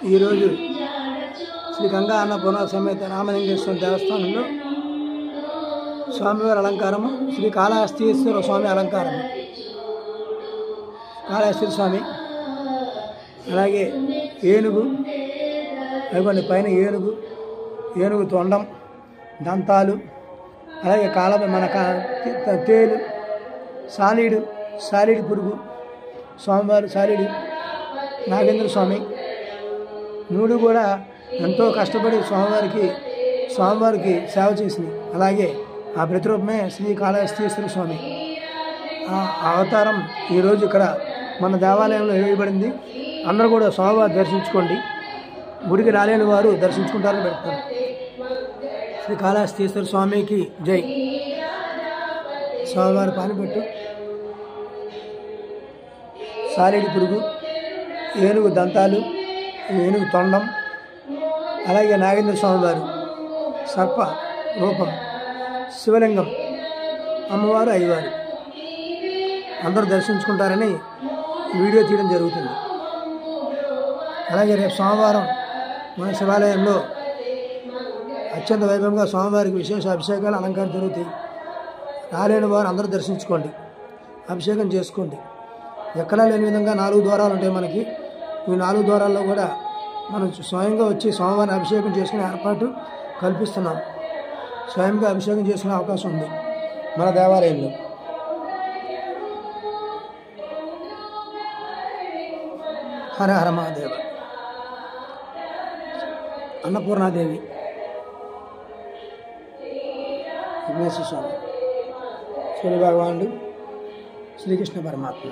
ఈరోజు శ్రీ గంగా అన్నపూర్ణ సమేత రామలింగేశ్వర దేవస్థానంలో స్వామివారి అలంకారము శ్రీ కాళహస్తీశ్వర స్వామి అలంకారము. కాళహస్తీశ్వర స్వామి అలాగే ఏనుగు, అదిగోండి పైన ఏనుగు తొండం, దంతాలు, అలాగే మన తేలు, సాలీడు పురుగు, స్వామివారి సాలీడు, నాగేంద్ర స్వామి మూడు కూడా ఎంతో కష్టపడి స్వామివారికి సేవ చేసింది. అలాగే ఆ ప్రతిరూపమే శ్రీ కాళహస్తీశ్వర స్వామి. ఆ అవతారం ఈరోజు ఇక్కడ మన దేవాలయంలో వేయబడింది. అందరూ కూడా స్వామివారి దర్శించుకోండి. గుడికి రాలేని వారు దర్శించుకుంటారని పెడతారు. శ్రీ కాళహస్తీశ్వర స్వామికి జై. స్వామివారి పానిపెట్టు, సాలీడి పురుగు, ఏనుగు దంతాలు, ఏనుగు తొండం, అలాగే నాగేంద్ర స్వామివారు సర్ప రూపం, శివలింగం, అమ్మవారు, అయ్యవారు అందరూ దర్శించుకుంటారని వీడియో తీయడం జరుగుతుంది. అలాగే రేపు సోమవారం మన శివాలయంలో అత్యంత వైభవంగా స్వామివారికి విశేష అభిషేకాలు, అలంకారం జరుగుతాయి. రాలేని వారు అందరూ దర్శించుకోండి, అభిషేకం చేసుకోండి. ఎక్కడా లేని విధంగా 4 ద్వారాలు ఉంటాయి మనకి. ఈ 4 ద్వారాల్లో కూడా మనం స్వయంగా వచ్చి స్వామివారిని అభిషేకం చేసుకునే ఏర్పాటు కల్పిస్తున్నాం. స్వయంగా అభిషేకం చేసుకునే అవకాశం ఉంది మన దేవాలయంలో. హర హర మహాదేవ. అన్నపూర్ణాదేవి, విఘ్నేశ్వర స్వామి, సూర్య భగవానుడు, శ్రీకృష్ణ పరమాత్మ.